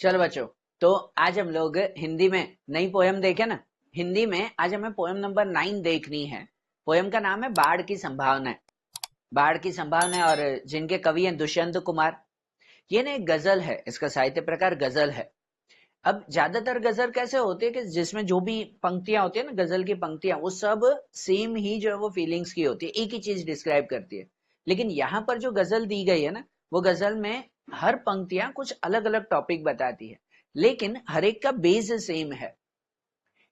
चलो बच्चों, तो आज हम लोग हिंदी में नई पोयम देखें ना। हिंदी में आज हमें पोयम नंबर 9 देखनी है। पोयम का नाम है बाढ़ की संभावना। बाढ़ की संभावना, और जिनके कवि हैं दुष्यंत कुमार। ये ना एक गजल है, इसका साहित्य प्रकार गजल है। अब ज्यादातर गजल कैसे होती है कि जिसमें जो भी पंक्तियां होती है ना, गजल की पंक्तियां, वो सब सेम ही जो है वो फीलिंग्स की होती है, एक ही चीज डिस्क्राइब करती है। लेकिन यहाँ पर जो गजल दी गई है ना, वो गजल में हर पंक्तियां कुछ अलग अलग टॉपिक बताती है, लेकिन हर एक का बेस सेम है।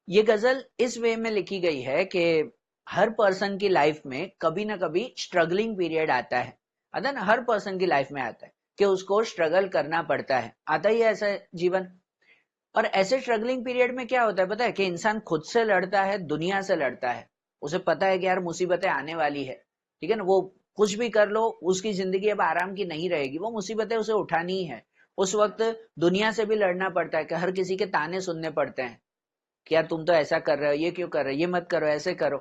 ये गजल इस वे में लिखी गई है कि हर पर्सन की लाइफ में कभी ना कभी स्ट्रगलिंग पीरियड आता है ना, हर पर्सन की लाइफ में आता है कि उसको स्ट्रगल करना पड़ता है, आता ही है ऐसा जीवन। और ऐसे स्ट्रगलिंग पीरियड में क्या होता है पता है, कि इंसान खुद से लड़ता है, दुनिया से लड़ता है। उसे पता है कि यार मुसीबतें आने वाली है, ठीक है ना। वो कुछ भी कर लो, उसकी जिंदगी अब आराम की नहीं रहेगी, वो मुसीबतें उसे उठानी ही है। उस वक्त दुनिया से भी लड़ना पड़ता है कि हर किसी के ताने सुनने पड़ते हैं कि यार तुम तो ऐसा कर रहे हो, ये क्यों कर रहे हो, ये मत करो, ऐसे करो।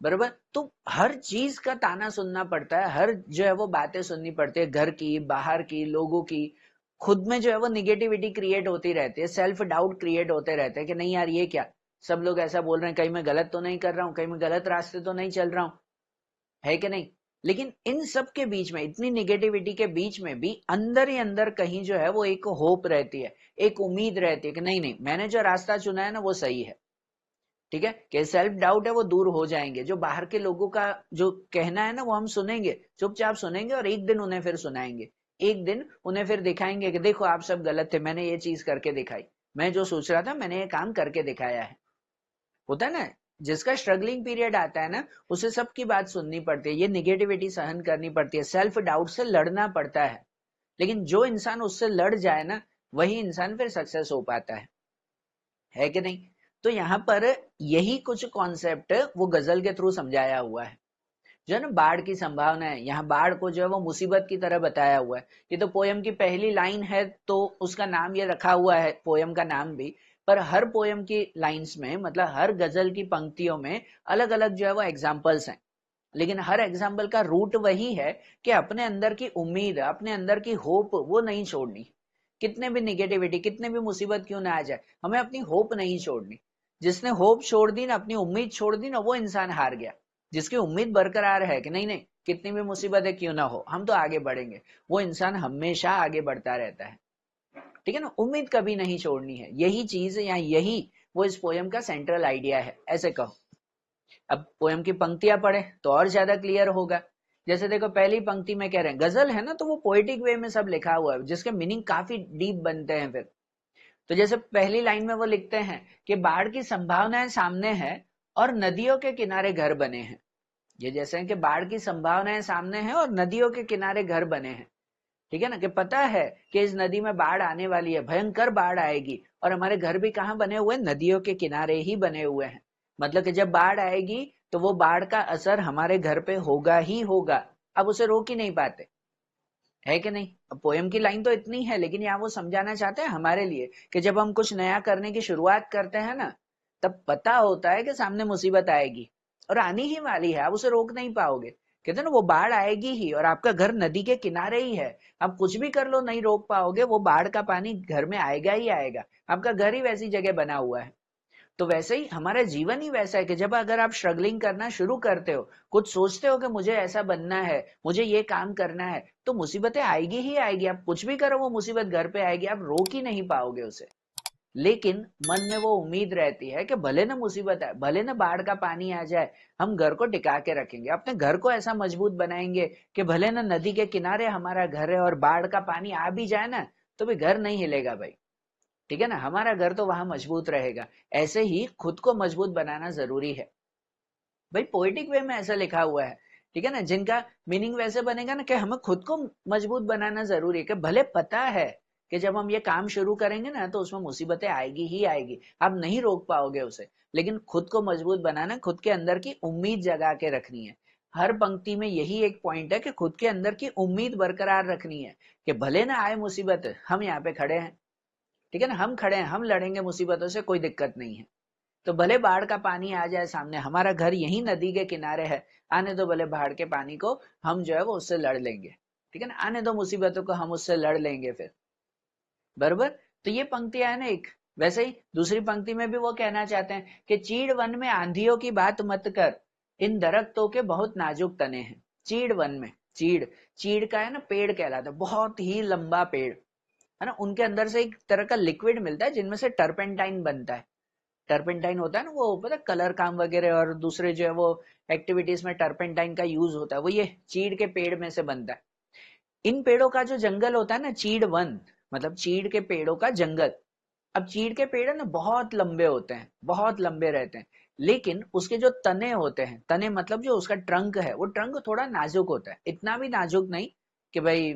बरोबर, तो हर चीज का ताना सुनना पड़ता है, हर जो है वो बातें सुननी पड़ती है, घर की, बाहर की, लोगों की। खुद में जो है वो निगेटिविटी क्रिएट होती रहती है, सेल्फ डाउट क्रिएट होते रहते हैं कि नहीं यार ये क्या, सब लोग ऐसा बोल रहे हैं, कहीं मैं गलत तो नहीं कर रहा हूँ, कहीं मैं गलत रास्ते तो नहीं चल रहा हूँ, है कि नहीं। लेकिन इन सब के बीच में, इतनी निगेटिविटी के बीच में भी अंदर ही अंदर कहीं जो है वो एक होप रहती है, एक उम्मीद रहती है कि नहीं नहीं, मैंने जो रास्ता चुना है ना वो सही है। ठीक है, कि सेल्फ डाउट है वो दूर हो जाएंगे। जो बाहर के लोगों का जो कहना है ना, वो हम सुनेंगे, चुपचाप सुनेंगे, और एक दिन उन्हें फिर सुनाएंगे। एक दिन उन्हें फिर दिखाएंगे कि देखो आप सब गलत थे, मैंने ये चीज करके दिखाई, मैं जो सोच रहा था मैंने ये काम करके दिखाया है। होता है ना, जिसका स्ट्रगलिंग पीरियड आता है ना, उसे सबकी बात सुननी पड़ती है, ये निगेटिविटी सहन करनी पड़ती है, सेल्फ डाउट से लड़ना पड़ता है। लेकिन जो इंसान उससे लड़ जाए ना, वही इंसान फिर सक्सेस हो पाता है कि नहीं। तो यहाँ पर यही कुछ कॉन्सेप्ट वो गजल के थ्रू समझाया हुआ है। जो है ना बाढ़ की संभावना है, यहाँ बाढ़ को जो है वो मुसीबत की तरह बताया हुआ है। ये तो पोयम की पहली लाइन है, तो उसका नाम ये रखा हुआ है, पोयम का नाम भी। पर हर पोयम की लाइंस में, मतलब हर गजल की पंक्तियों में अलग अलग जो है वो एग्जाम्पल्स हैं। लेकिन हर एग्जाम्पल का रूट वही है कि अपने अंदर की उम्मीद, अपने अंदर की होप वो नहीं छोड़नी। कितने भी निगेटिविटी, कितने भी मुसीबत क्यों ना आ जाए, हमें अपनी होप नहीं छोड़नी। जिसने होप छोड़ दी ना, अपनी उम्मीद छोड़ दी ना, वो इंसान हार गया। जिसकी उम्मीद बरकरार है कि नहीं नहीं, कितनी भी मुसीबतें क्यों ना हो, हम तो आगे बढ़ेंगे, वो इंसान हमेशा आगे बढ़ता रहता है। ठीक है ना, उम्मीद कभी नहीं छोड़नी है, यही चीज या यही वो इस पोयम का सेंट्रल आइडिया है, ऐसे कहो। अब पोयम की पंक्तियां पढ़े तो और ज्यादा क्लियर होगा। जैसे देखो, पहली पंक्ति में कह रहे हैं, गजल है ना, तो वो पोएटिक वे में सब लिखा हुआ है, जिसके मीनिंग काफी डीप बनते हैं फिर। तो जैसे पहली लाइन में वो लिखते हैं कि बाढ़ की संभावनाएं सामने है और नदियों के किनारे घर बने हैं। ये जैसे है कि बाढ़ की संभावनाएं सामने हैं और नदियों के किनारे घर बने हैं। ठीक है ना, कि पता है कि इस नदी में बाढ़ आने वाली है, भयंकर बाढ़ आएगी, और हमारे घर भी कहाँ बने हुए हैं, नदियों के किनारे ही बने हुए हैं। मतलब कि जब बाढ़ आएगी तो वो बाढ़ का असर हमारे घर पे होगा ही होगा, अब उसे रोक ही नहीं पाते, है कि नहीं। अब पोयम की लाइन तो इतनी है, लेकिन यहाँ वो समझाना चाहते हैं हमारे लिए कि जब हम कुछ नया करने की शुरुआत करते हैं ना, तब पता होता है कि सामने मुसीबत आएगी, और आनी ही वाली है, आप उसे रोक नहीं पाओगे। कहते हैं ना, वो बाढ़ आएगी ही, और आपका घर नदी के किनारे ही है, आप कुछ भी कर लो नहीं रोक पाओगे, वो बाढ़ का पानी घर में आएगा ही आएगा। आपका घर ही वैसी जगह बना हुआ है। तो वैसे ही हमारा जीवन ही वैसा है कि जब अगर आप स्ट्रगलिंग करना शुरू करते हो, कुछ सोचते हो कि मुझे ऐसा बनना है, मुझे ये काम करना है, तो मुसीबतें आएगी ही आएगी, आप कुछ भी करो वो मुसीबत घर पे आएगी, आप रोक ही नहीं पाओगे उसे। लेकिन मन में वो उम्मीद रहती है कि भले ना मुसीबत आए, भले ना बाढ़ का पानी आ जाए, हम घर को टिका के रखेंगे, अपने घर को ऐसा मजबूत बनाएंगे कि भले ना नदी के किनारे हमारा घर है और बाढ़ का पानी आ भी जाए ना, तो भी घर नहीं हिलेगा भाई। ठीक है ना, हमारा घर तो वहां मजबूत रहेगा। ऐसे ही खुद को मजबूत बनाना जरूरी है भाई, पोएटिक वे में ऐसा लिखा हुआ है। ठीक है ना, जिनका मीनिंग वैसे बनेगा ना कि हमें खुद को मजबूत बनाना जरूरी है, कि भले पता है कि जब हम ये काम शुरू करेंगे ना तो उसमें मुसीबतें आएगी ही आएगी, आप नहीं रोक पाओगे उसे, लेकिन खुद को मजबूत बनाना, खुद के अंदर की उम्मीद जगा के रखनी है। हर पंक्ति में यही एक पॉइंट है कि खुद के अंदर की उम्मीद बरकरार रखनी है, कि भले ना आए मुसीबत, हम यहाँ पे खड़े हैं। ठीक है ना, हम खड़े हैं, हम लड़ेंगे मुसीबतों से, कोई दिक्कत नहीं है। तो भले बाढ़ का पानी आ जाए सामने, हमारा घर यही नदी के किनारे है, आने दो भले बाढ़ के पानी को, हम जो है वो उससे लड़ लेंगे। ठीक है ना, आने दो मुसीबतों को, हम उससे लड़ लेंगे फिर। बरोबर। तो ये पंक्तियां है ना एक। वैसे ही दूसरी पंक्ति में भी वो कहना चाहते हैं कि चीड़ वन में आंधियों की बात मत कर, इन दरख्तों के बहुत नाजुक तने हैं। चीड़ वन में, चीड़, चीड़ का है ना पेड़ कहलाता है, बहुत ही लंबा पेड़ है ना। उनके अंदर से एक तरह का लिक्विड मिलता है जिनमें से टर्पेंटाइन बनता है। टर्पेंटाइन होता है ना, वो पता कलर काम वगैरह और दूसरे जो है वो एक्टिविटीज में टर्पेंटाइन का यूज होता है, वो ये चीड़ के पेड़ में से बनता है। इन पेड़ों का जो जंगल होता है ना, चीड़ वन मतलब चीड़ के पेड़ों का जंगल। अब चीड़ के पेड़ है ना बहुत लंबे होते हैं, बहुत लंबे रहते हैं, लेकिन उसके जो तने होते हैं, तने मतलब जो उसका ट्रंक है, वो ट्रंक थोड़ा नाजुक होता है, इतना भी नाजुक नहीं कि भाई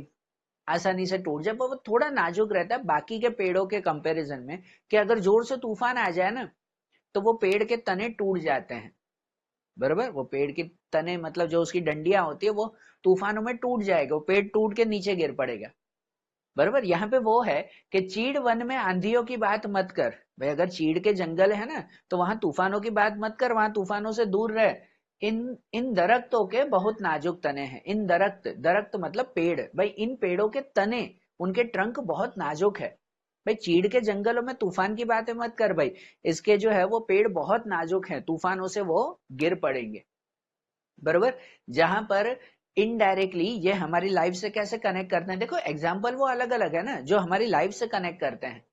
आसानी से टूट जाए, पर वो थोड़ा नाजुक रहता है बाकी के पेड़ों के कंपैरिजन में, कि अगर जोर से तूफान आ जाए ना तो वो पेड़ के तने टूट जाते हैं। बराबर, वो पेड़ की तने मतलब जो उसकी डंडियां होती है वो तूफानों में टूट जाएगा, वो पेड़ टूट के नीचे गिर पड़ेगा। बराबर, यहाँ पे वो है कि चीड़ वन में आंधियों की बात मत कर। भाई अगर चीड़ के जंगल है ना तो वहां तूफानों की बात मत कर, वहां तूफानों से दूर रह। इन इन दरख्तों के बहुत नाजुक तने हैं। इन दरख्त, दरख्त मतलब पेड़, भाई इन पेड़ों के तने, उनके ट्रंक बहुत नाजुक है। भाई चीड़ के जंगलों में तूफान की बातें मत कर भाई, इसके जो है वो पेड़ बहुत नाजुक हैं, तूफानों से वो गिर पड़ेंगे। बरोबर, जहां पर इनडायरेक्टली ये हमारी लाइफ से कैसे कनेक्ट करते हैं, देखो एग्जाम्पल वो अलग अलग है ना जो हमारी लाइफ से कनेक्ट करते हैं।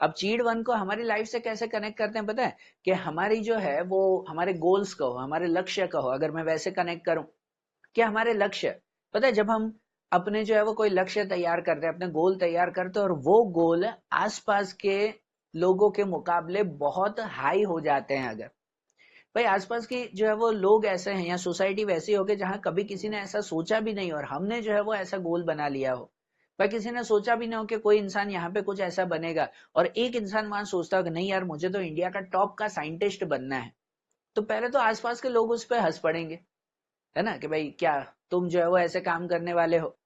अब चीड़ वन को हमारी लाइफ से कैसे कनेक्ट करते हैं पता है, कि हमारी जो है वो हमारे गोल्स कहो, हमारे लक्ष्य कहो, अगर मैं वैसे कनेक्ट करूं कि हमारे लक्ष्य, पता है जब हम अपने जो है वो कोई लक्ष्य तैयार करते हैं, अपने गोल तैयार करते हैं, और वो गोल आसपास के लोगों के मुकाबले बहुत हाई हो जाते हैं, अगर भाई आसपास की जो है वो लोग ऐसे हैं या सोसाइटी वैसी हो कि जहां कभी किसी ने ऐसा सोचा भी नहीं और हमने जो है वो ऐसा गोल बना लिया हो, भाई किसी ने सोचा भी नहीं हो कि कोई इंसान यहाँ पे कुछ ऐसा बनेगा, और एक इंसान वहां सोचता हो कि नहीं यार मुझे तो इंडिया का टॉप का साइंटिस्ट बनना है, तो पहले तो आसपास के लोग उस पर हंस पड़ेंगे, है ना, कि भाई क्या तुम जो है वो ऐसे काम करने वाले हो,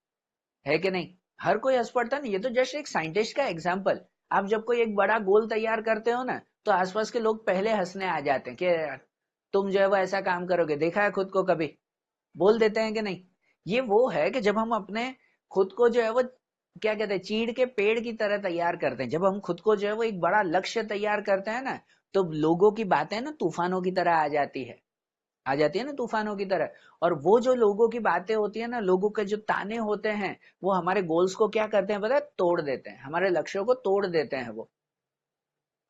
है कि नहीं। हर कोई हंस पड़ता नहीं, ये तो जस्ट एक साइंटिस्ट का एग्जाम्पल। आप जब कोई एक बड़ा गोल तैयार करते हो ना तो आसपास के लोग पहले हंसने आ जाते हैं कि तुम जो है वो ऐसा काम करोगे, देखा है खुद को कभी, बोल देते हैं कि नहीं। ये वो है कि जब हम अपने खुद को जो है वो क्या कहते हैं चीड़ के पेड़ की तरह तैयार करते हैं, जब हम खुद को जो है वो एक बड़ा लक्ष्य तैयार करते हैं ना, तो लोगों की बातें ना तूफानों की तरह आ जाती है, आ जाती है ना तूफानों की तरह। और वो जो लोगों की बातें होती है ना, लोगों के जो ताने होते हैं, वो हमारे गोल्स को क्या करते हैं पता है, तोड़ देते हैं, हमारे लक्ष्यों को तोड़ देते हैं वो,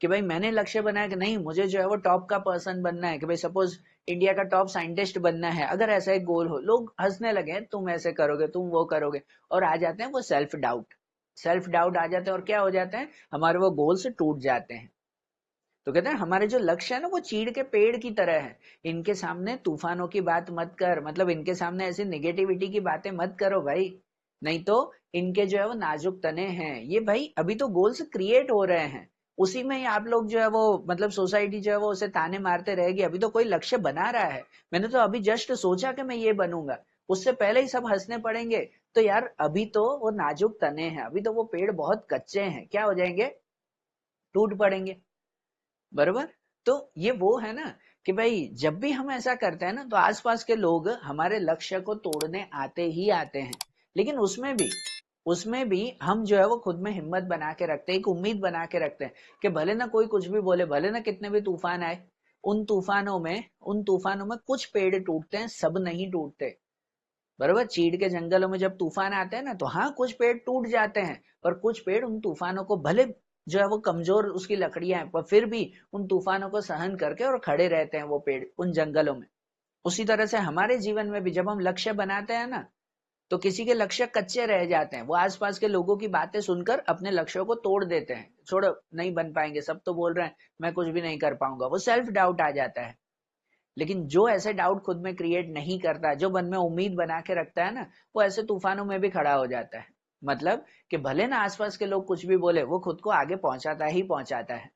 कि भाई मैंने लक्ष्य बनाया कि नहीं मुझे जो है वो टॉप का पर्सन बनना है, कि भाई सपोज इंडिया का टॉप साइंटिस्ट बनना है, अगर ऐसा एक गोल हो, लोग हंसने लगे तुम ऐसे करोगे, तुम वो करोगे, और आ जाते हैं वो सेल्फ डाउट, सेल्फ डाउट आ जाते हैं, और क्या हो जाते हैं हमारे वो गोल्स टूट जाते हैं। तो कहते हैं हमारे जो लक्ष्य है ना वो चीड़ के पेड़ की तरह है, इनके सामने तूफानों की बात मत कर, मतलब इनके सामने ऐसी निगेटिविटी की बातें मत करो भाई, नहीं तो इनके जो है वो नाजुक तने हैं। ये भाई अभी तो गोल्स क्रिएट हो रहे हैं, उसी में ही आप लोग जो है वो मतलब सोसाइटी जो है वो उसे ताने मारते रहेगी, अभी तो कोई लक्ष्य बना रहा है, मैंने तो अभी जस्ट सोचा कि मैं ये बनूंगा, उससे पहले ही सब हंसने पड़ेंगे। तो यार अभी तो वो नाजुक तने हैं, अभी तो वो पेड़ बहुत कच्चे हैं, क्या हो जाएंगे, टूट पड़ेंगे। बरोबर, तो ये वो है ना कि भाई जब भी हम ऐसा करते हैं ना तो आसपास के लोग हमारे लक्ष्य को तोड़ने आते ही आते हैं, लेकिन उसमें भी हम जो है वो खुद में हिम्मत बना के रखते हैं, एक उम्मीद बना के रखते हैं कि भले ना कोई कुछ भी बोले, भले ना कितने भी तूफान आए, उन तूफानों में कुछ पेड़ टूटते हैं, सब नहीं टूटते। बरोबर, चीड़ के जंगलों में जब तूफान आते हैं ना तो हाँ कुछ पेड़ टूट जाते हैं, पर कुछ पेड़ उन तूफानों को, भले जो है वो कमजोर उसकी लकड़ियां हैं, पर फिर भी उन तूफानों को सहन करके और खड़े रहते हैं वो पेड़ उन जंगलों में। उसी तरह से हमारे जीवन में भी जब हम लक्ष्य बनाते हैं ना तो किसी के लक्ष्य कच्चे रह जाते हैं, वो आसपास के लोगों की बातें सुनकर अपने लक्ष्यों को तोड़ देते हैं, छोड़ो नहीं बन पाएंगे, सब तो बोल रहे हैं मैं कुछ भी नहीं कर पाऊंगा, वो सेल्फ डाउट आ जाता है। लेकिन जो ऐसे डाउट खुद में क्रिएट नहीं करता, जो मन में उम्मीद बना के रखता है ना, वो ऐसे तूफानों में भी खड़ा हो जाता है। मतलब कि भले ना आसपास के लोग कुछ भी बोले, वो खुद को आगे पहुंचाता ही पहुंचाता है।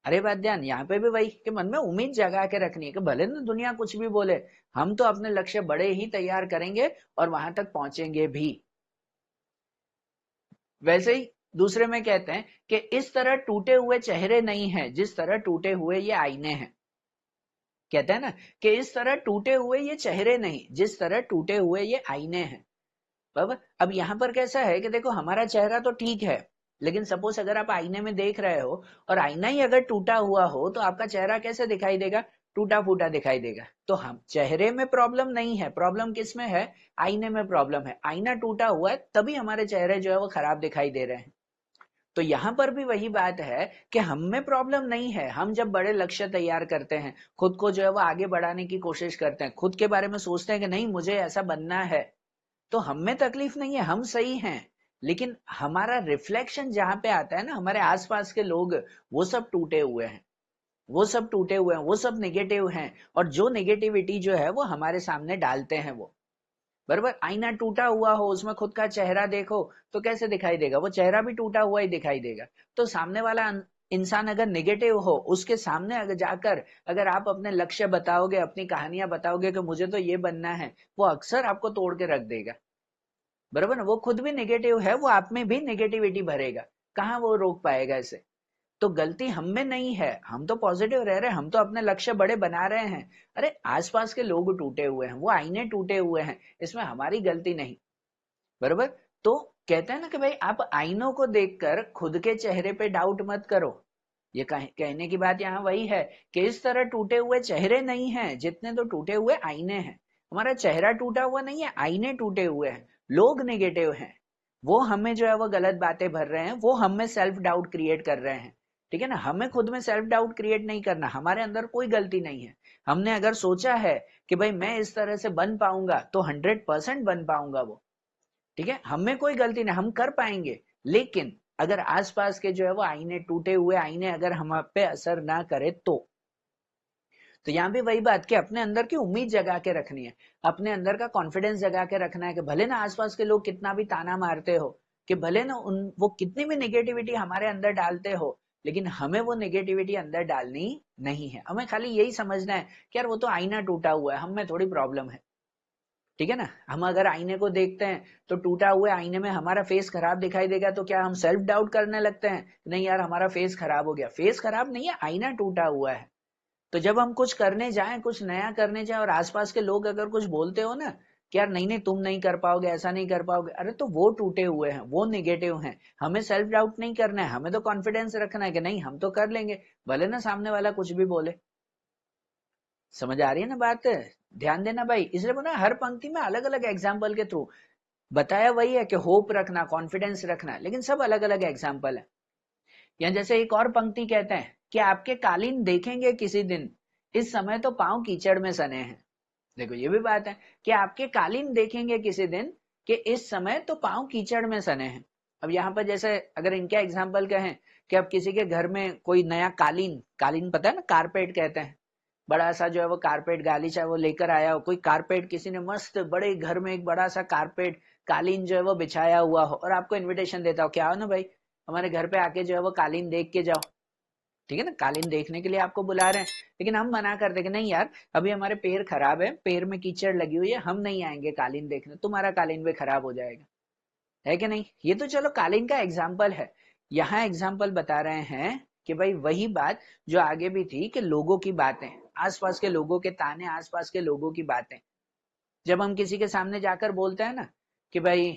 अरे बात ध्यान, यहाँ पे भी वही कि मन में उम्मीद जगा के रखनी है कि भले ना दुनिया कुछ भी बोले, हम तो अपने लक्ष्य बड़े ही तैयार करेंगे और वहां तक पहुंचेंगे भी। वैसे ही दूसरे में कहते हैं कि इस तरह टूटे हुए चेहरे नहीं हैं जिस तरह टूटे हुए ये आईने हैं। कहते हैं ना कि इस तरह टूटे हुए ये चेहरे नहीं जिस तरह टूटे हुए ये आईने हैं। बाबा अब यहां पर कैसा है कि देखो हमारा चेहरा तो ठीक है, लेकिन सपोज अगर आप आईने में देख रहे हो और आईना ही अगर टूटा हुआ हो तो आपका चेहरा कैसे दिखाई देगा? टूटा फूटा दिखाई देगा। तो हम चेहरे में प्रॉब्लम नहीं है, प्रॉब्लम किस में है? आईने में प्रॉब्लम है। आईना टूटा हुआ है तभी हमारे चेहरे जो है वो खराब दिखाई दे रहे हैं। तो यहां पर भी वही बात है कि हम में प्रॉब्लम नहीं है। हम जब बड़े लक्ष्य तैयार करते हैं, खुद को जो है वो आगे बढ़ाने की कोशिश करते हैं, खुद के बारे में सोचते हैं कि नहीं मुझे ऐसा बनना है, तो हम में तकलीफ नहीं है, हम सही हैं। लेकिन हमारा रिफ्लेक्शन जहां पे आता है ना, हमारे आसपास के लोग वो सब टूटे हुए हैं, वो सब टूटे हुए हैं, वो सब नेगेटिव हैं, और जो नेगेटिविटी जो है वो हमारे सामने डालते हैं वो। बराबर, आईना टूटा हुआ हो, उसमें खुद का चेहरा देखो तो कैसे दिखाई देगा? वो चेहरा भी टूटा हुआ ही दिखाई देगा। तो सामने वाला इंसान अगर नेगेटिव हो, उसके सामने अगर जाकर अगर आप अपने लक्ष्य बताओगे, अपनी कहानियां बताओगे कि मुझे तो ये बनना है, वो अक्सर आपको तोड़ के रख देगा। बराबर ना? वो खुद भी नेगेटिव है, वो आप में भी नेगेटिविटी भरेगा, कहाँ वो रोक पाएगा इसे? तो गलती हम में नहीं है, हम तो पॉजिटिव रह रहे हैं, हम तो अपने लक्ष्य बड़े बना रहे हैं। अरे आसपास के लोग टूटे हुए हैं, वो आईने टूटे हुए हैं, इसमें हमारी गलती नहीं। बरोबर। तो कहते हैं ना कि भाई आप आईनों को देखकर खुद के चेहरे पे डाउट मत करो। ये कहने की बात यहाँ वही है कि इस तरह टूटे हुए चेहरे नहीं हैं जितने तो टूटे हुए आईने हैं। हमारा चेहरा टूटा हुआ नहीं है, आईने टूटे हुए हैं, लोग नेगेटिव हैं, वो हमें जो है वो गलत बातें भर रहे हैं, वो हमें सेल्फ डाउट क्रिएट कर रहे हैं। ठीक है ना? हमें खुद में सेल्फ डाउट क्रिएट नहीं करना, हमारे अंदर कोई गलती नहीं है। हमने अगर सोचा है कि भाई मैं इस तरह से बन पाऊंगा तो 100% बन पाऊंगा वो। ठीक है, हमें कोई गलती नहीं, हम कर पाएंगे। लेकिन अगर आसपास के जो है वो आईने, टूटे हुए आईने अगर हम पे असर ना करे तो यहाँ भी वही बात कि अपने अंदर की उम्मीद जगा के रखनी है, अपने अंदर का कॉन्फिडेंस जगा के रखना है कि भले ना आसपास के लोग कितना भी ताना मारते हो, कि भले ना वो कितनी भी नेगेटिविटी हमारे अंदर डालते हो, लेकिन हमें वो नेगेटिविटी अंदर डालनी नहीं है। हमें खाली यही समझना है कि यार वो तो आईना टूटा हुआ है, हम में थोड़ी प्रॉब्लम है। ठीक है ना? हम अगर आईने को देखते हैं तो टूटा हुए आईने में हमारा फेस खराब दिखाई देगा तो क्या हम सेल्फ डाउट करने लगते हैं? नहीं यार हमारा फेस खराब हो गया। फेस खराब नहीं है, आईना टूटा हुआ है। तो जब हम कुछ करने जाएं, कुछ नया करने जाएं और आसपास के लोग अगर कुछ बोलते हो ना कि यार नहीं नहीं तुम नहीं कर पाओगे, ऐसा नहीं कर पाओगे, अरे तो वो टूटे हुए हैं, वो नेगेटिव हैं। हमें सेल्फ डाउट नहीं करना है, हमें तो कॉन्फिडेंस रखना है कि नहीं हम तो कर लेंगे, भले ना सामने वाला कुछ भी बोले। समझ आ रही है ना बात? ध्यान देना भाई, इसलिए बोला हर पंक्ति में अलग अलग एग्जाम्पल के थ्रू बताया वही है कि होप रखना, कॉन्फिडेंस रखना, लेकिन सब अलग अलग एग्जाम्पल है। या जैसे एक और पंक्ति कहते हैं कि आपके कालीन देखेंगे किसी दिन, इस समय तो पांव कीचड़ में सने हैं। देखो ये भी बात है कि आपके कालीन देखेंगे किसी दिन कि इस समय तो पांव कीचड़ में सने हैं। अब यहाँ पर जैसे अगर इनका एग्जाम्पल कहें कि अब किसी के घर में कोई नया कालीन, कालीन पता है ना, कारपेट कहते हैं, बड़ा सा जो है वो कारपेट गालीचा वो लेकर आया हो, कोई कारपेट किसी ने मस्त बड़े घर में एक बड़ा सा कारपेट कालीन जो है वो बिछाया हुआ हो और आपको इनविटेशन देता हो, क्या हो ना भाई हमारे घर पे आके जो है वो कालीन देख के जाओ। ठीक है ना? कालीन देखने के लिए आपको बुला रहे हैं, लेकिन हम मना कर दे कि नहीं यार अभी हमारे पैर खराब है, पैर में कीचड़ लगी हुई है, हम नहीं आएंगे कालीन देखने, तुम्हारा कालीन भी खराब हो जाएगा। है कि नहीं? ये तो चलो कालीन का एग्जाम्पल है। यहाँ एग्जाम्पल बता रहे हैं कि भाई वही बात जो आगे भी थी कि लोगों की बातें, आसपास के लोगों के ताने, आसपास के लोगों की बातें, जब हम किसी के सामने जाकर बोलते हैं ना कि भाई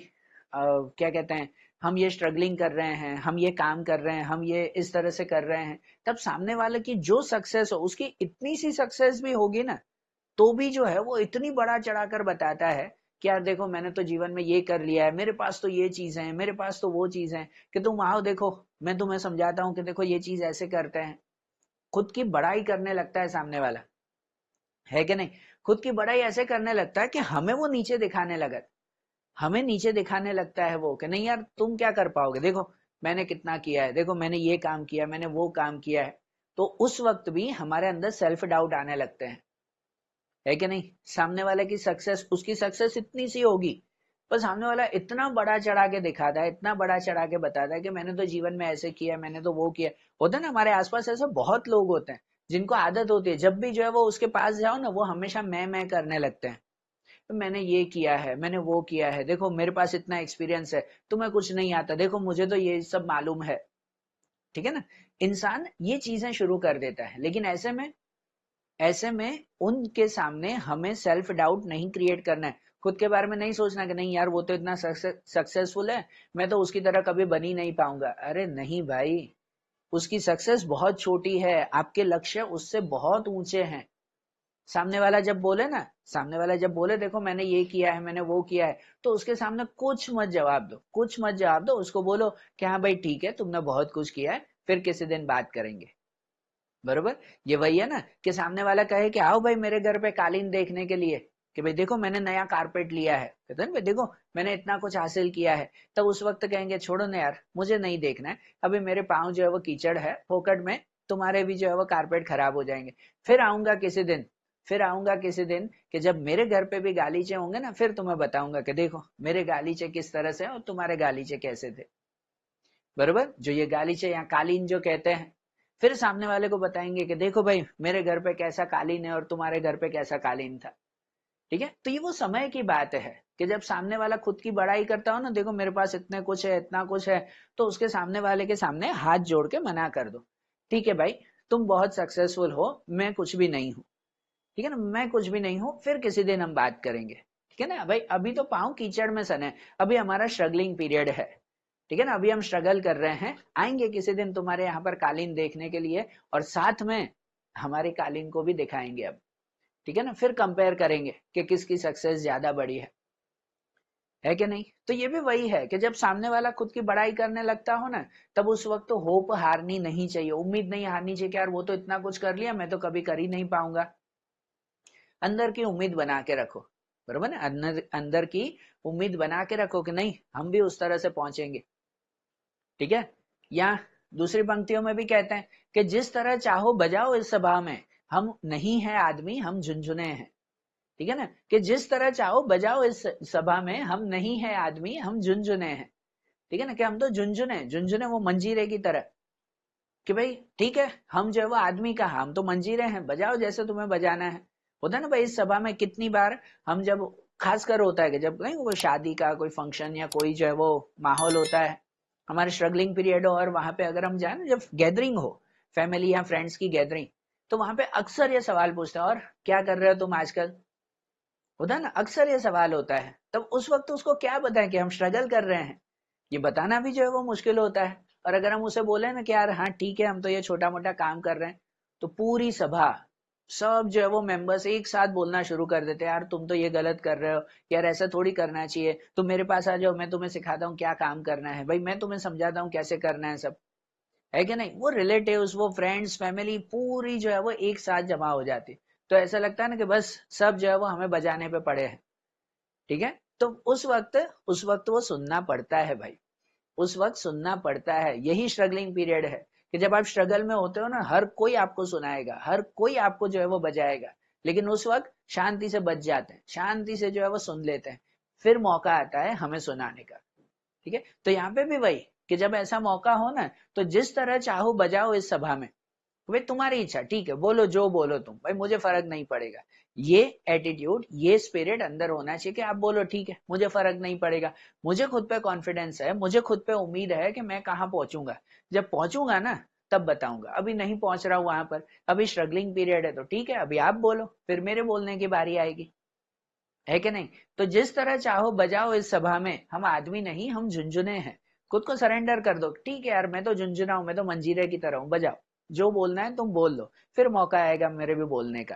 क्या कहते हैं, हम ये स्ट्रगलिंग कर रहे हैं, हम ये काम कर रहे हैं, हम ये इस तरह से कर रहे हैं, तब सामने वाले की जो सक्सेस हो, उसकी इतनी सी सक्सेस भी होगी ना तो भी जो है वो इतनी बड़ा चढ़ाकर बताता है कि यार देखो मैंने तो जीवन में ये कर लिया है, मेरे पास तो ये चीज है, मेरे पास तो वो चीज है, कि तुम आओ देखो मैं तुम्हें समझाता हूँ कि देखो ये चीज ऐसे करते हैं। खुद की बड़ाई करने लगता है सामने वाला, है कि नहीं? खुद की बड़ाई ऐसे करने लगता है कि हमें वो नीचे दिखाने लगा, हमें नीचे दिखाने लगता है वो कि नहीं यार तुम क्या कर पाओगे, देखो मैंने कितना किया है, देखो मैंने ये काम किया, मैंने वो काम किया है। तो उस वक्त भी हमारे अंदर सेल्फ डाउट आने लगते हैं, है कि नहीं? सामने वाले की सक्सेस, उसकी सक्सेस इतनी सी होगी पर सामने वाला इतना बड़ा चढ़ा के दिखाता है, इतना बड़ा चढ़ा के बताता है कि मैंने तो जीवन में ऐसे किया, मैंने तो वो किया। होता है ना हमारे आसपास ऐसे बहुत लोग होते हैं जिनको आदत होती है जब भी जो है वो उसके पास जाओ ना वो हमेशा मैं करने लगते हैं। तो मैंने ये किया है, मैंने वो किया है, देखो मेरे पास इतना एक्सपीरियंस है, तुम्हें कुछ नहीं आता, देखो मुझे तो ये सब मालूम है। ठीक है ना? इंसान ये चीजें शुरू कर देता है, लेकिन ऐसे में उनके सामने हमें सेल्फ डाउट नहीं क्रिएट करना है, खुद के बारे में नहीं सोचना कि नहीं यार वो तो इतना सक्सेसफुल है, मैं तो उसकी तरह कभी बन ही नहीं पाऊंगा। अरे नहीं भाई, उसकी सक्सेस बहुत छोटी है, आपके लक्ष्य उससे बहुत ऊंचे हैं। सामने वाला जब बोले ना, सामने वाला जब बोले देखो मैंने ये किया है, मैंने वो किया है, तो उसके सामने कुछ मत जवाब दो, कुछ मत जवाब दो। उसको बोलो कि हाँ भाई ठीक है, तुमने बहुत कुछ किया है, फिर किसी दिन बात करेंगे। बरोबर। ये वही है ना कि सामने वाला कहे कि आओ भाई मेरे घर पे कालीन देखने के लिए, कि भाई देखो मैंने नया कारपेट लिया है, कहते हैं भाई देखो मैंने इतना कुछ हासिल किया है। तब उस वक्त कहेंगे छोड़ो ना यार, मुझे नहीं देखना है, अभी मेरे पाँव जो है वो कीचड़ है, फोकट में तुम्हारे भी जो है वो कारपेट खराब हो जाएंगे। फिर आऊंगा किसी दिन, फिर आऊंगा किसी दिन कि जब मेरे घर पे भी गालीचे होंगे ना, फिर तुम्हें बताऊंगा कि देखो मेरे गालीचे किस तरह से और तुम्हारे गालीचे कैसे थे। बरोबर। जो ये गालीचे या कालीन जो कहते हैं, फिर सामने वाले को बताएंगे कि देखो भाई मेरे घर पे कैसा कालीन है और तुम्हारे घर पे कैसा कालीन था। ठीक है। तो ये वो समय की बात है कि जब सामने वाला खुद की बड़ाई करता हो ना, देखो मेरे पास इतने कुछ है, इतना कुछ है, तो उसके सामने वाले के सामने हाथ जोड़ के मना कर दो, ठीक है भाई तुम बहुत सक्सेसफुल हो, मैं कुछ भी नहीं हूं। ठीक है ना, मैं कुछ भी नहीं हूं, फिर किसी दिन हम बात करेंगे। ठीक है ना भाई, अभी तो पाँव कीचड़ में सने, अभी हमारा स्ट्रगलिंग पीरियड है। ठीक है ना, अभी हम स्ट्रगल कर रहे हैं, आएंगे किसी दिन तुम्हारे यहाँ पर कालीन देखने के लिए, और साथ में हमारी कालीन को भी दिखाएंगे अब। ठीक है ना, फिर कंपेयर करेंगे कि किसकी सक्सेस ज्यादा बड़ी है कि नहीं। तो ये भी वही है कि जब सामने वाला खुद की बड़ाई करने लगता हो ना, तब उस वक्त तो होप हारनी नहीं चाहिए, उम्मीद नहीं हारनी चाहिए कि यार वो तो इतना कुछ कर लिया, मैं तो कभी कर ही नहीं पाऊंगा। अंदर की उम्मीद बना के रखो। बरोबर ना, अंदर अंदर की उम्मीद बना के रखो कि नहीं हम भी उस तरह से पहुंचेंगे। ठीक है। या दूसरी पंक्तियों में भी कहते हैं कि जिस तरह चाहो बजाओ इस सभा में, हम नहीं है आदमी हम झुनझुने हैं। ठीक है ना, कि जिस तरह चाहो बजाओ इस सभा में, हम नहीं है आदमी हम झुनझुने हैं। ठीक है ना, कि हम तो झुनझुने, झुनझुने वो मंजीरे की तरह, कि भाई ठीक है हम जो है वो आदमी का, हम तो मंजीरे हैं, बजाओ जैसे तुम्हें बजाना है। होता है ना भाई, इस सभा में कितनी बार हम जब, खासकर होता है कि जब नहीं कोई शादी का कोई फंक्शन या कोई जो है वो माहौल होता है, हमारे स्ट्रगलिंग पीरियड हो, और वहां पे अगर हम जाए ना, जब गैदरिंग हो, फैमिली या फ्रेंड्स की गैदरिंग, तो वहां पे अक्सर ये सवाल पूछते हैं और क्या कर रहे हो तुम आजकल। होता है ना, अक्सर ये सवाल होता है। तब उस वक्त उसको क्या बताएं कि हम स्ट्रगल कर रहे हैं, ये बताना भी जो है वो मुश्किल होता है। और अगर हम उसे बोले ना कि यार हाँ ठीक है हम तो ये छोटा मोटा काम कर रहे हैं, तो पूरी सभा, सब जो है वो मेंबर्स एक साथ बोलना शुरू कर देते हैं, यार तुम तो ये गलत कर रहे हो, यार ऐसा थोड़ी करना चाहिए, तुम मेरे पास आ जाओ, मैं तुम्हें सिखाता हूँ क्या काम करना है, भाई मैं तुम्हें समझाता हूँ कैसे करना है सब। है कि नहीं, वो रिलेटिव्स, वो फ्रेंड्स, फैमिली पूरी जो है वो एक साथ जमा हो जाती। तो ऐसा लगता है ना कि बस सब जो है वो हमें बजाने पे पड़े हैं। ठीक है। तो उस वक्त वो सुनना पड़ता है भाई, उस वक्त सुनना पड़ता है। यही स्ट्रगलिंग पीरियड है कि जब आप स्ट्रगल में होते हो ना, हर कोई आपको सुनाएगा, हर कोई आपको जो है वो बजाएगा, लेकिन उस वक्त शांति से बच जाते हैं, शांति से जो है वो सुन लेते हैं, फिर मौका आता है हमें सुनाने का। ठीक है। तो यहाँ पे भी वही कि जब ऐसा मौका हो ना, तो जिस तरह चाहो बजाओ इस सभा में, भाई तुम्हारी इच्छा, ठीक है बोलो जो बोलो तुम, भाई मुझे फर्क नहीं पड़ेगा। ये एटीट्यूड, ये स्पिरिट अंदर होना चाहिए कि आप बोलो ठीक है मुझे फर्क नहीं पड़ेगा, मुझे खुद पे कॉन्फिडेंस है, मुझे खुद पे उम्मीद है कि मैं कहाँ पहुंचूंगा, जब पहुंचूंगा ना तब बताऊंगा, अभी नहीं पहुंच रहा हूं वहां पर, अभी स्ट्रगलिंग पीरियड है, तो ठीक है अभी आप बोलो, फिर मेरे बोलने की बारी आएगी। है कि नहीं। तो जिस तरह चाहो बजाओ इस सभा में, हम आदमी नहीं हम झुंझुने हैं। खुद को सरेंडर कर दो, ठीक है यार मैं तो झुंझुना हूं, मैं तो मंजीरे की तरह हूं, बजाओ जो बोलना है तुम बोल लो, फिर मौका आएगा मेरे भी बोलने का।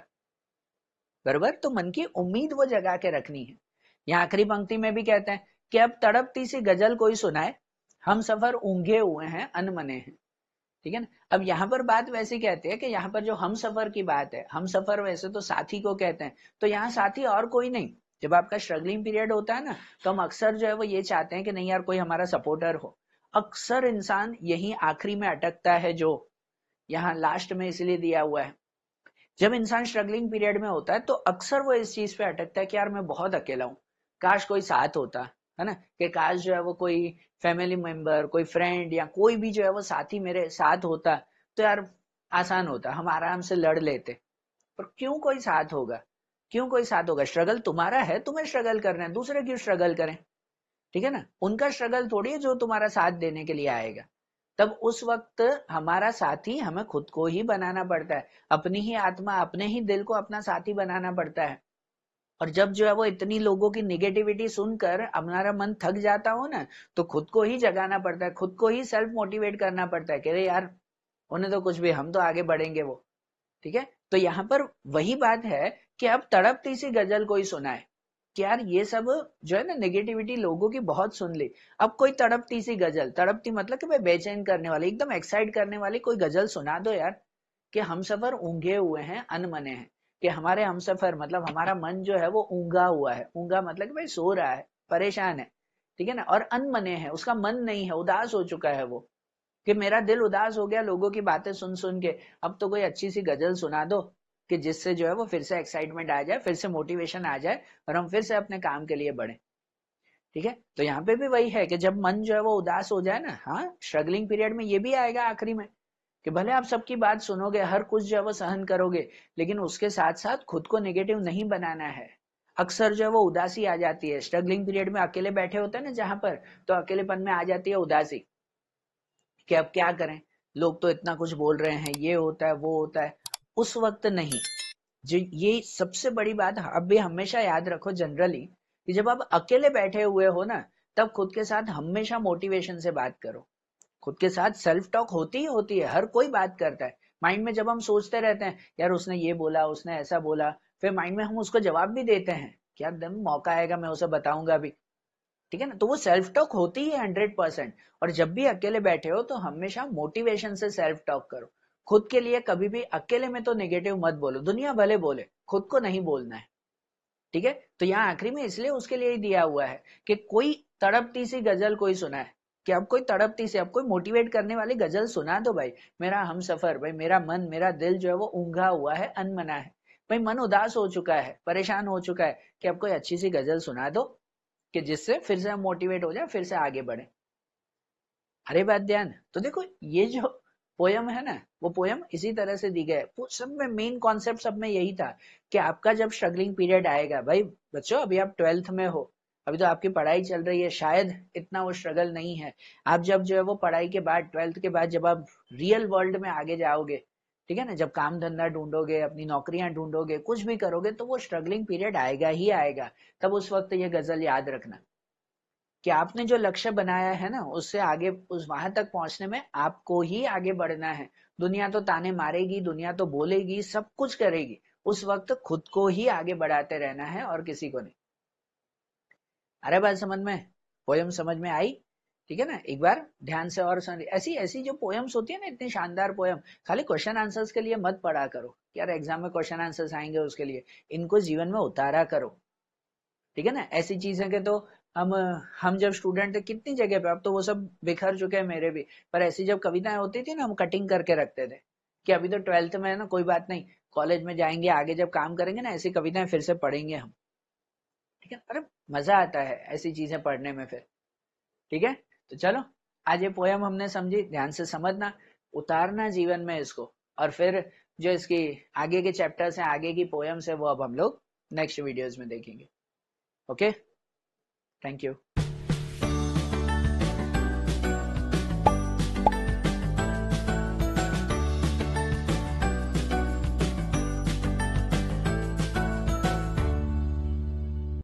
बरोबर। तो मन की उम्मीद वो जगा के रखनी है। यहाँ आखिरी पंक्ति में भी कहते हैं कि अब तड़पती सी गजल कोई सुनाए, हम सफर ऊंघे हुए हैं अनमने हैं। ठीक है ना। अब यहाँ पर बात वैसी कहते हैं कि यहाँ पर जो हम सफर की बात है, हम सफर वैसे तो साथी को कहते हैं, तो यहाँ साथी और कोई नहीं। जब आपका स्ट्रगलिंग पीरियड होता है ना, तो हम अक्सर जो है वो ये चाहते हैं कि नहीं यार कोई हमारा सपोर्टर हो। अक्सर इंसान यही आखिरी में अटकता है, जो यहाँ लास्ट में इसलिए दिया हुआ है। जब इंसान स्ट्रगलिंग पीरियड में होता है तो अक्सर वो इस चीज पे अटकता है कि यार मैं बहुत अकेला हूँ, काश कोई साथ होता, है ना, कि काश जो है वो कोई फैमिली मेंबर, कोई फ्रेंड या कोई भी जो है वो साथी मेरे साथ होता, तो यार आसान होता, हम आराम से लड़ लेते। पर क्यों कोई साथ होगा, क्यों कोई साथ होगा, स्ट्रगल तुम्हारा है, तुम्हें स्ट्रगल करना है, दूसरे क्यों स्ट्रगल करें। ठीक है ना, उनका स्ट्रगल थोड़ी है जो तुम्हारा साथ देने के लिए आएगा। तब उस वक्त हमारा साथी हमें खुद को ही बनाना पड़ता है, अपनी ही आत्मा, अपने ही दिल को अपना साथी बनाना पड़ता है। और जब जो है वो इतनी लोगों की निगेटिविटी सुनकर हमारा मन थक जाता हो ना, तो खुद को ही जगाना पड़ता है, खुद को ही सेल्फ मोटिवेट करना पड़ता है कि अरे यार उन्हें तो कुछ भी, हम तो आगे बढ़ेंगे वो। ठीक है, तो यहाँ पर वही बात है कि अब तड़पती सी गजल कोई सुनाए कि यार ये सब जो है ना नेगेटिविटी लोगों की बहुत सुन ली, अब कोई तड़पती सी गजल, तड़पती मतलब कि भाई बेचैन करने वाली, एकदम एक्साइट करने वाली कोई गजल सुना दो यार, कि हम सफर ऊंघे हुए हैं, अनमने हैं, कि हमारे हम सफर मतलब हमारा मन जो है वो ऊंगा हुआ है, ऊंगा मतलब कि भाई सो रहा है, परेशान है, ठीक है ना, और अनमने है, उसका मन नहीं है, उदास हो चुका है वो, कि मेरा दिल उदास हो गया लोगों की बातें सुन सुन के, अब तो कोई अच्छी सी गजल सुना दो कि जिससे जो है वो फिर से एक्साइटमेंट आ जाए, फिर से मोटिवेशन आ जाए और हम फिर से अपने काम के लिए बढ़े। ठीक है, तो यहाँ पे भी वही है कि जब मन जो है वो उदास हो जाए ना, हाँ स्ट्रगलिंग पीरियड में ये भी आएगा आखिरी में, कि भले आप सबकी बात सुनोगे, हर कुछ जो है वो सहन करोगे, लेकिन उसके साथ साथ खुद को नेगेटिव नहीं बनाना है। अक्सर जो है वो उदासी आ जाती है स्ट्रगलिंग पीरियड में, अकेले बैठे होते हैं ना जहां पर, तो अकेलेपन में आ जाती है उदासी कि अब क्या करें, लोग तो इतना कुछ बोल रहे हैं, ये होता है वो होता है, उस वक्त नहीं। जो ये सबसे बड़ी बात अब भी हमेशा याद रखो जनरली, कि जब आप अकेले बैठे हुए हो ना, तब खुद के साथ हमेशा मोटिवेशन से बात करो। खुद के साथ सेल्फ टॉक होती है, हर कोई बात करता है माइंड में, जब हम सोचते रहते हैं यार उसने ये बोला, उसने ऐसा बोला, फिर माइंड में हम उसको जवाब भी देते हैं कि यार दम मौका आएगा मैं उसे बताऊंगा भी, ठीक है ना, तो वो सेल्फ टॉक होती है 100%। और जब भी अकेले बैठे हो तो हमेशा मोटिवेशन से सेल्फ टॉक करो, खुद के लिए कभी भी अकेले में तो नेगेटिव मत बोलो, दुनिया भले बोले, खुद को नहीं बोलना है। ठीक है, तो यहाँ आखिरी में इसलिए उसके लिए ही दिया हुआ है कि कोई तड़पती सी गजल कोई सुना है, कि अब कोई तड़पती सी, अब कोई मोटिवेट करने वाली गजल सुना दो भाई, मेरा हम सफर, भाई मेरा मन, मेरा दिल जो है वो ऊंघा हुआ है, अनमना है, भाई मन उदास हो चुका है, परेशान हो चुका है, कि अब कोई अच्छी सी गजल सुना दो कि जिससे फिर से हम मोटिवेट हो जाए, फिर से आगे बढ़े। अरे बात ध्यान, तो देखो ये जो पोयम है ना, वो पोयम इसी तरह से दी गई, वो सब में मेन कॉन्सेप्ट सब में यही था कि आपका जब स्ट्रगलिंग पीरियड आएगा, भाई बच्चों अभी आप 12th में हो, अभी तो आपकी पढ़ाई चल रही है, शायद इतना वो स्ट्रगल नहीं है, आप जब जो है वो पढ़ाई के बाद 12th के बाद जब आप रियल वर्ल्ड में आगे जाओगे, ठीक है ना, जब काम धंधा ढूंढोगे, अपनी नौकरियां ढूंढोगे, कुछ भी करोगे, तो वो स्ट्रगलिंग पीरियड आएगा ही आएगा। तब उस वक्त ये गजल याद रखना कि आपने जो लक्ष्य बनाया है ना, उससे आगे, उस वहां तक पहुंचने में आपको ही आगे बढ़ना है। दुनिया तो ताने मारेगी, दुनिया तो बोलेगी, सब कुछ करेगी, उस वक्त खुद को ही आगे बढ़ाते रहना है और किसी को नहीं। अरे बात समझ में, पोयम समझ में आई? ठीक है ना, एक बार ध्यान से और सुन, ऐसी ऐसी जो पोयम्स होती है ना, इतनी शानदार पोयम, खाली क्वेश्चन आंसर्स के लिए मत पढ़ा करो यार, एग्जाम में क्वेश्चन आंसर्स आएंगे उसके लिए, इनको जीवन में उतारा करो। ठीक है ना, ऐसी चीजें के तो हम हम जब स्टूडेंट थे कितनी जगह पे, अब तो वो सब बिखर चुके हैं मेरे भी, पर ऐसी जब कविताएं होती थी ना, हम कटिंग करके रखते थे कि अभी तो 12th में है ना, कोई बात नहीं, कॉलेज में जाएंगे, आगे जब काम करेंगे ना, ऐसी कविताएं फिर से पढ़ेंगे हम। ठीक है, अरे मजा आता है ऐसी चीजें पढ़ने में फिर। ठीक है, तो चलो, आज ये पोयम हमने समझी, ध्यान से समझना, उतारना जीवन में इसको, और फिर जो इसकी आगे के चैप्टर्स हैं, आगे की पोयम्स है, वो अब हम लोग नेक्स्ट वीडियोज में देखेंगे। Okay, thank you.